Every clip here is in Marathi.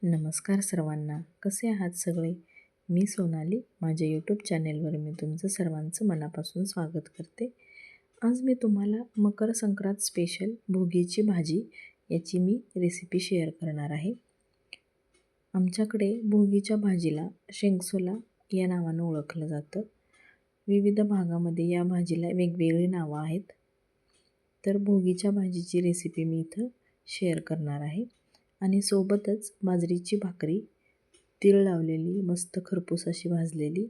नमस्कार सर्वांना, कसे आहात सगळे? मी सोनाली. माझ्या यूट्यूब चॅनेलवर मी तुमचं सर्वांचं मनापासून स्वागत करते. आज मी तुम्हाला मकर संक्रांत स्पेशल भोगीची भाजी याची मी रेसिपी शेअर करणार आहे. आमच्याकडे भोगीच्या भाजीला शेंगसोला या नावानं ओळखलं जातं. विविध भागामध्ये या भाजीला वेगवेगळी नावं आहेत. तर भोगीच्या भाजीची रेसिपी मी इथं शेअर करणार आहे. आणि सोबतच बाजरीची भाकरी, तीळ लावलेली, मस्त खरपूस अशी भाजलेली,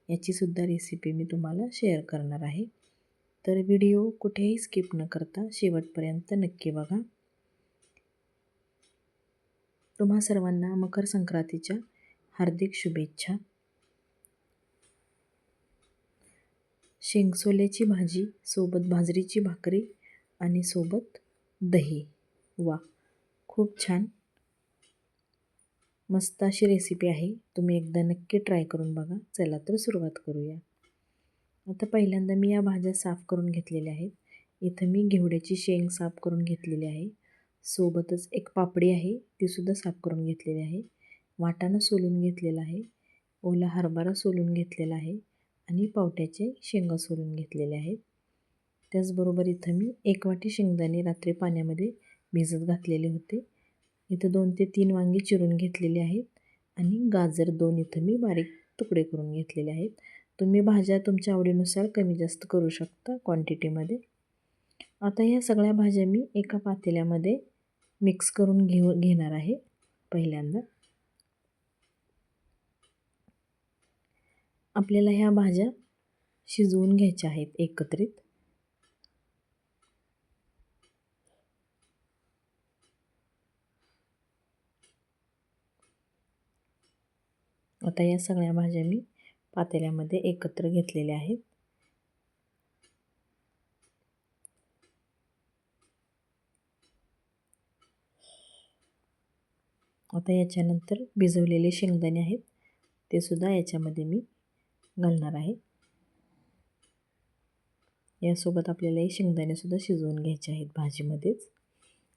याचीसुद्धा रेसिपी मी तुम्हाला शेअर करणार आहे. तर व्हिडिओ कुठेही स्किप न करता शेवटपर्यंत नक्की बघा. तुम्हा सर्वांना मकर संक्रांतीच्या हार्दिक शुभेच्छा. शेंगसोल्याची भाजी, सोबत बाजरीची भाकरी आणि सोबत दही. वा, खूप छान, मस्त अशी रेसिपी आहे. तुम्ही एकदा नक्की ट्राय करून बघा. चला तर सुरुवात करूया. आता पहिल्यांदा मी या भाज्या साफ करून घेतलेल्या आहेत. इथं मी घेवड्याची शेंग साफ करून घेतलेली आहे. सोबतच एक पापडी आहे, तीसुद्धा साफ करून घेतलेली आहे. वाटाणा सोलून घेतलेला आहे. ओला हरभरा सोलून घेतलेला आहे आणि पावट्याचे शेंगा सोलून घेतलेले आहेत. त्याचबरोबर इथं मी 1 वाटी शेंगदाणे रात्री पाण्यामध्ये भिजत घातलेले होते. इथं 2 ते 3 वांगी चिरून घेतलेली आहेत आणि गाजर 2 इथं मी बारीक तुकडे करून घेतलेले आहेत. तुम्ही भाज्या तुमच्या आवडीनुसार कमी जास्त करू शकता क्वांटिटीमध्ये. आता या सगळ्या भाज्या मी एका पातेल्यामध्ये मिक्स करून घेणार आहे. पहिल्यांदा आपल्याला ह्या भाज्या शिजवून घ्यायच्या आहेत एकत्रित. आता या सगळ्या भाज्या मी पातेल्यामध्ये एकत्र घेतलेल्या आहेत. आता याच्यानंतर भिजवलेले शेंगदाणे आहेत, ते सुद्धा याच्यामध्ये मी घालणार आहे. यासोबत आपल्याला हे शेंगदाणेसुद्धा शिजवून घ्यायचे आहेत भाजीमध्येच.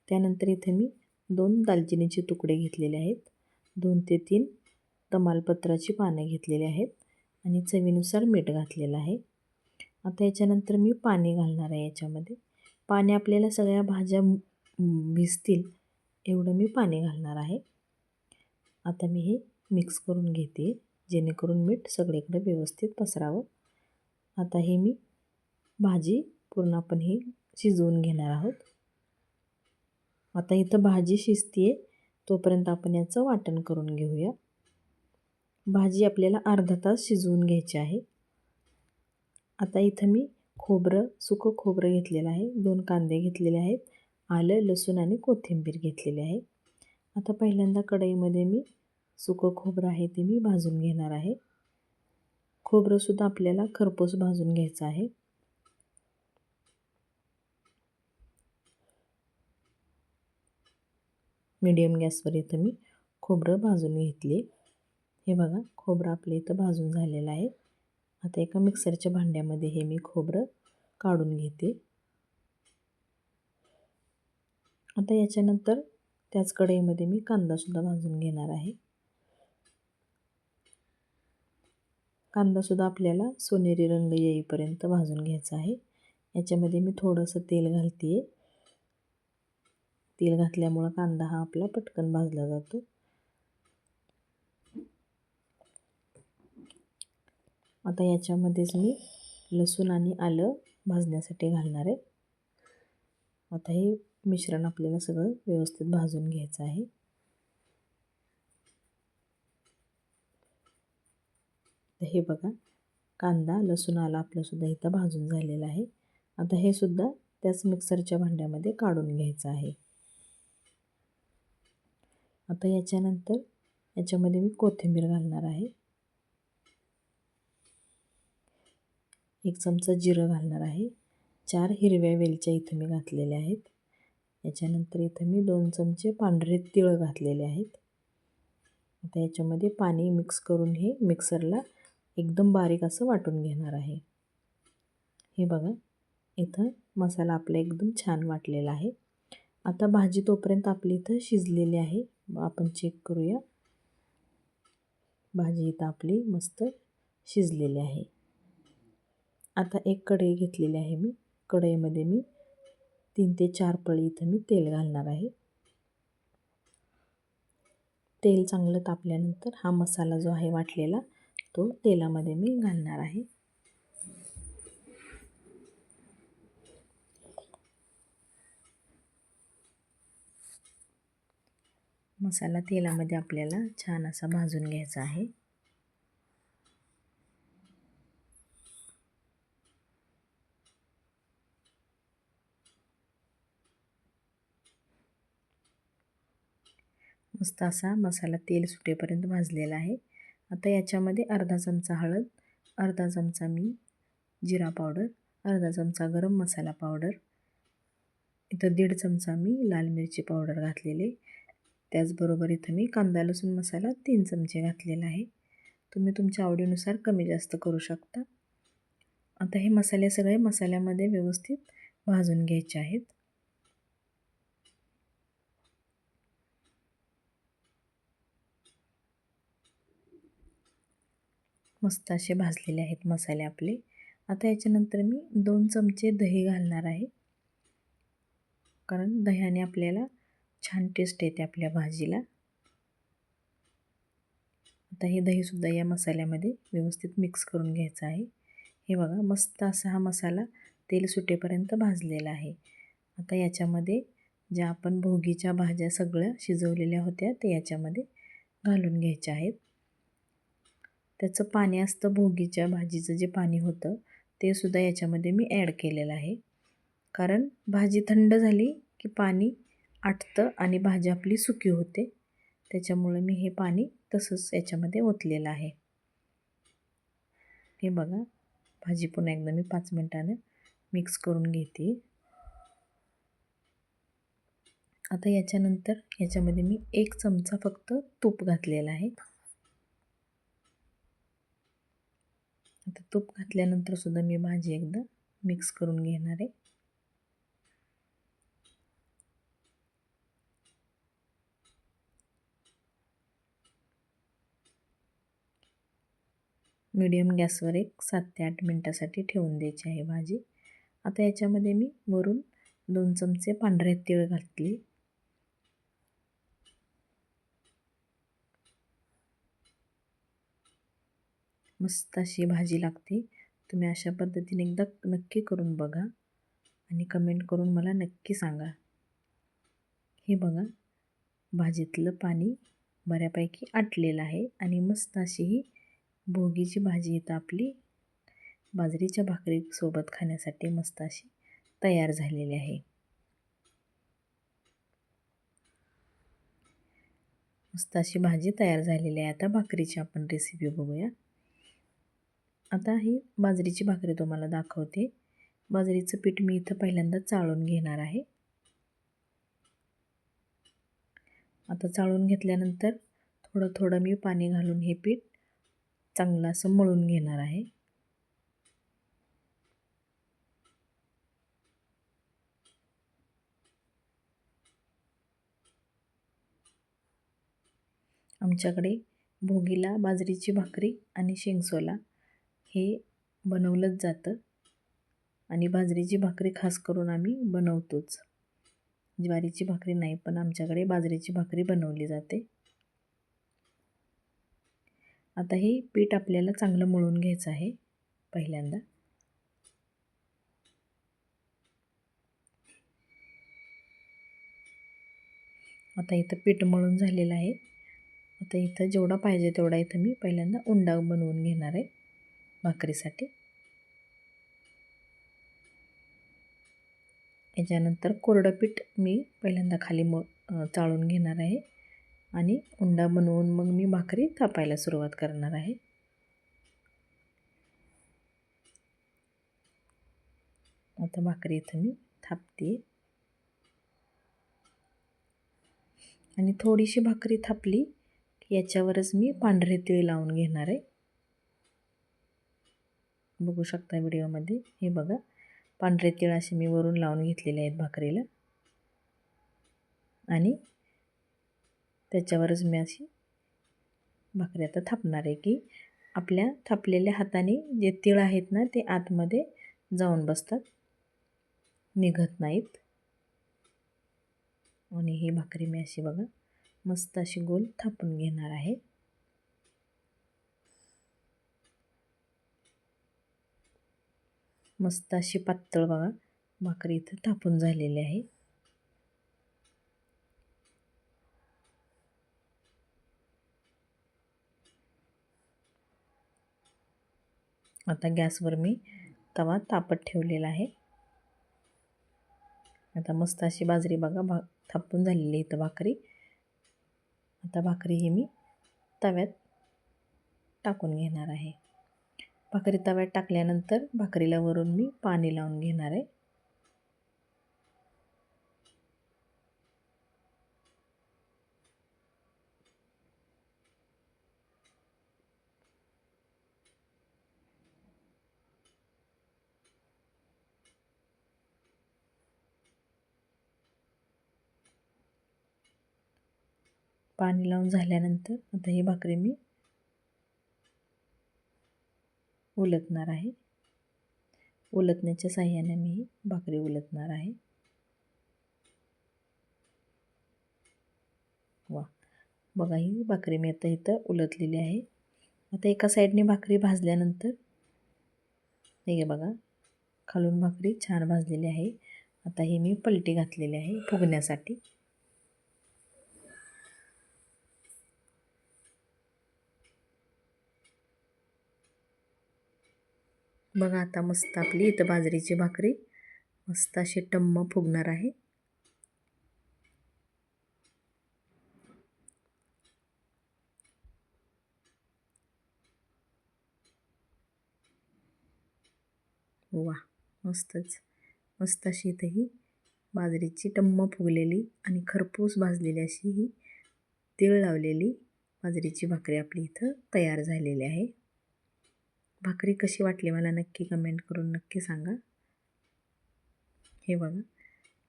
त्यानंतर इथे मी 2 दालचिनीचे तुकडे घेतलेले आहेत, 2 ते 3 तमालपत्राची पानं घेतलेली आहेत आणि चवीनुसार मीठ घातलेलं आहे. आता याच्यानंतर मी पाणी घालणार आहे याच्यामध्ये. पाणी आपल्याला सगळ्या भाज्या भिजतील एवढं मी पाणी घालणार आहे. आता मी हे मिक्स करून घेते, जेणेकरून मीठ सगळीकडे व्यवस्थित पसरावं. आता हे मी भाजी पूर्ण आपण ही शिजवून घेणार आहोत. आता इथं भाजी शिजते तोपर्यंत आपण याचं वाटण करून घेऊया. भाजी आपल्याला अर्धा तास शिजवून घ्यायची आहे. आता इथं मी सुकं खोबरं घेतलेलं आहे, 2 कांदे घेतलेले आहेत, आलं, लसूण आणि कोथिंबीर घेतलेली आहे. आता पहिल्यांदा कढईमध्ये मी सुकं खोबरं आहे ते मी भाजून घेणार आहे. खोबरंसुद्धा आपल्याला खरपूस भाजून घ्यायचं आहे. मीडियम गॅसवर इथं मी खोबरं भाजून घेतले. हे बघा, खोबरं आपलं इथं भाजून झालेलं आहे. आता एका मिक्सरच्या भांड्यामध्ये हे मी खोबरं काढून घेते. आता याच्यानंतर त्याच कढईमध्ये मी कांदासुद्धा भाजून घेणार आहे. कांदासुद्धा आपल्याला सोनेरी रंग येईपर्यंत भाजून घ्यायचा आहे. याच्यामध्ये मी थोडंसं तेल घालते आहे. तेल घातल्यामुळं कांदा हा आपला पटकन भाजला जातो. आता याच्यामध्येच मी लसूण आणि आलं भाजण्यासाठी घालणार आहे. आता हे मिश्रण आपल्याला सगळं व्यवस्थित भाजून घ्यायचं आहे. हे बघा, कांदा, लसूण, आलं आपलंसुद्धा इथं भाजून झालेलं आहे. आता हे सुद्धा त्याच मिक्सरच्या भांड्यामध्ये काढून घ्यायचं आहे. आता याच्यानंतर याच्यामध्ये मी कोथिंबीर घालणार आहे. 1 चमचा जिरं घालणार आहे. 4 हिरव्या वेलच्या इथं मी घातलेल्या आहेत. याच्यानंतर इथं मी 2 चमचे पांढरे तीळ घातलेले आहेत. आता याच्यामध्ये पाणी मिक्स करून हे मिक्सरला एकदम बारीक असं वाटून घेणार आहे. हे बघा, इथं मसाला आपला एकदम छान वाटलेला आहे. आता भाजी तोपर्यंत आपली इथं शिजलेली आहे. आपण चेक करूया. भाजी इथं आपली मस्त शिजलेली आहे. आता एक कढई घेतलेली आहे मी. कढईमध्ये मी 3 ते 4 पळी इथं मी तेल घालणार आहे. तेल चांगलं तापल्यानंतर हा मसाला जो आहे वाटलेला तो तेलामध्ये मी घालणार आहे. मसाला तेलामध्ये आपल्याला छान असा भाजून घ्यायचा आहे. मस्त असा मसाला तेल सुटेपर्यंत भाजलेला आहे. आता याच्यामध्ये अर्धा चमचा हळद, अर्धा चमचा मी जिरा पावडर, अर्धा चमचा गरम मसाला पावडर, इथं 1.5 चमचा मी लाल मिरची पावडर घातलेले. त्याचबरोबर इथं मी कांदा लसूण मसाला 3 चमचे घातलेला आहे. तुम्ही तुमच्या आवडीनुसार कमी जास्त करू शकता. आता हे मसाले सगळे मसाल्यामध्ये व्यवस्थित भाजून घ्यायचे आहेत. मस्त असे भाजलेले आहेत मसाले आपले. आता याच्यानंतर मी 2 चमचे दही घालणार आहे, कारण दह्याने आपल्याला छान टेस्ट येते आपल्या भाजीला. आता हे दहीसुद्धा या मसाल्यामध्ये व्यवस्थित मिक्स करून घ्यायचं आहे. हे बघा मस्त असा हा मसाला तेल सुटेपर्यंत भाजलेला आहे. आता याच्यामध्ये ज्या आपण भोगीच्या भाज्या सगळ्या शिजवलेल्या होत्या ते याच्यामध्ये घालून घ्यायच्या आहेत. त्याचं पाणी असतं, भोगीच्या भाजीचं जे पाणी होतं ते सुद्धा याच्यामध्ये मी ॲड केलेलं आहे, कारण भाजी थंड झाली की पाणी आटतं आणि भाजी आपली सुकी होते. त्याच्यामुळे मी हे पाणी तसंच याच्यामध्ये ओतलेलं आहे. हे बघा भाजी पुन्हा एकदा मी 5 मिनिटानं मिक्स करून घेते. आता याच्यानंतर याच्यामध्ये मी 1 चमचा फक्त तूप घातलेला आहे. आता तूप घातल्यानंतर सुद्धा मी भाजी एकदा मिक्स करून घेणार आहे. मीडियम गॅसवर एक 7 ते 8 मिनटासाठी ठेवून द्यायची आहे भाजी. आता याच्यामध्ये मी वरून 2 चमचे पांढरे तीळ घातले. मस्त अशी भाजी लागते. तुम्ही अशा पद्धतीने एकदा नक्की करून बघा आणि कमेंट करून मला नक्की सांगा. हे बघा भाजीतलं पाणी बऱ्यापैकी आटलेलं आहे आणि मस्त अशी ही भोगीची भाजी इथं आपली बाजरीच्या भाकरीसोबत खाण्यासाठी मस्त अशी तयार झालेली आहे. मस्त अशी भाजी तयार झालेली आहे. आता भाकरीची आपण रेसिपी बघूया. आता ही बाजरीची भाकरी तुम्हाला दाखवते. बाजरीचं पीठ मी इथं पहिल्यांदा चाळून घेणार आहे. आता चाळून घेतल्यानंतर थोडं थोडं मी पाणी घालून हे पीठ चांगलं असं मळून घेणार आहे. आमच्याकडे भोगीला बाजरीची भाकरी आणि शेंगसोला हे बनवलंच जातं आणि बाजरीची भाकरी खास करून आम्ही बनवतोच. ज्वारीची भाकरी नाही, पण आमच्याकडे बाजरीची भाकरी बनवली जाते. आता हे पीठ आपल्याला चांगलं मळून घ्यायचं आहे पहिल्यांदा. आता इथं पीठ मळून झालेलं आहे. आता इथं जेवढा पाहिजे तेवढा इथं मी पहिल्यांदा उंडा बनवून घेणार आहे भाकरीसाठी. याच्यानंतर कोरडं पीठ मी पहिल्यांदा खाली चाळून घेणार आहे आणि उंडा बनवून मग मी भाकरी थापायला सुरुवात करणार आहे. आता भाकरी इथं मी थापते आणि थोडीशी भाकरी थापली की याच्यावरच मी पांढरे तीळ लावून घेणार आहे. बघू शकता व्हिडिओमध्ये. हे बघा पांढरे तीळ असे मी वरून लावून घेतलेले आहेत भाकरीला आणि त्याच्यावरच मी अशी भाकरी आता थापणार आहे की आपल्या थापलेल्या हाताने जे तीळ आहेत ना ते आतमध्ये जाऊन बसतात, निघत नाहीत. आणि ही भाकरी मी अशी बघा मस्त अशी गोल थापून घेणार आहे. मस्त अशी पातळ बघा भाकरी इथं थापून झालेली आहे. आता गॅसवर मी तवा तापत ठेवलेला आहे. आता मस्त अशी बाजरी बघा थापून झालेली इथं भाकरी. आता भाकरी ही मी तव्यात टाकून घेणार आहे. भाकरी तव्यात टाकल्यानंतर भाकरीला वरून मी पाणी लावून घेणार आहे. पाणी लावून झाल्यानंतर आता ही भाकरी मी उलटणार आहे. उलटण्याच्या साहाय्याने मी ही भाकरी उलटणार आहे. वा बघा ही भाकरी मी आता इथं उलटलेली आहे. आता एका साईडने भाकरी भाजल्यानंतर हे बघा खालून भाकरी छान भाजलेली आहे. आता ही मी पलटी घातलेली आहे फुगण्यासाठी. बघा आता मस्त आपली इथं बाजरीची भाकरी मस्त अशी टम्म फुगणार आहे. वा मस्तच मस्त अशी इथं ही बाजरीची टम्म फुगलेली आणि खरपूस भाजलेली अशी ही तीळ लावलेली बाजरीची भाकरी आपली इथं तयार झालेली आहे. भाकरी कशी वाटली मला नक्की कमेंट करून नक्की सांगा. हे बघा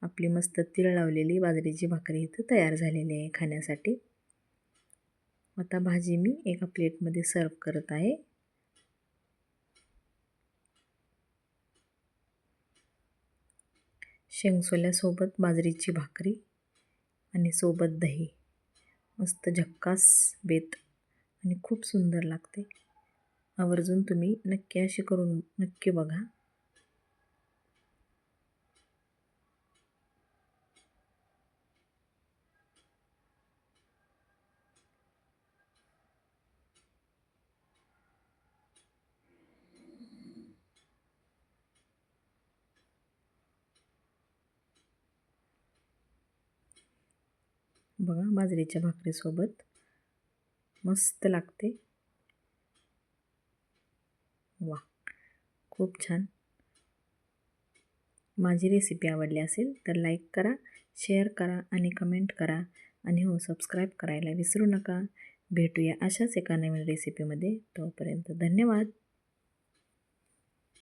आपली मस्त तीळ लावलेली बाजरीची भाकरी इथं तयार झालेली आहे खाण्यासाठी. आता भाजी मी एका प्लेटमध्ये सर्व करत आहे. शेंगसोल्यासोबत बाजरीची भाकरी आणि सोबत दही मस्त झक्कास बेत आणि खूप सुंदर लागते. आवर्जून तुम्ही नक्की अशी करून नक्की बघा. बघा बाजरीच्या भाकरीसोबत मस्त लागते. वा खूप छान. माझी रेसिपी आवडली असेल तर लाईक करा, शेअर करा आणि कमेंट करा आणि हो सबस्क्राईब करायला विसरू नका. भेटूया अशाच एका नवीन रेसिपीमध्ये. तोपर्यंत धन्यवाद.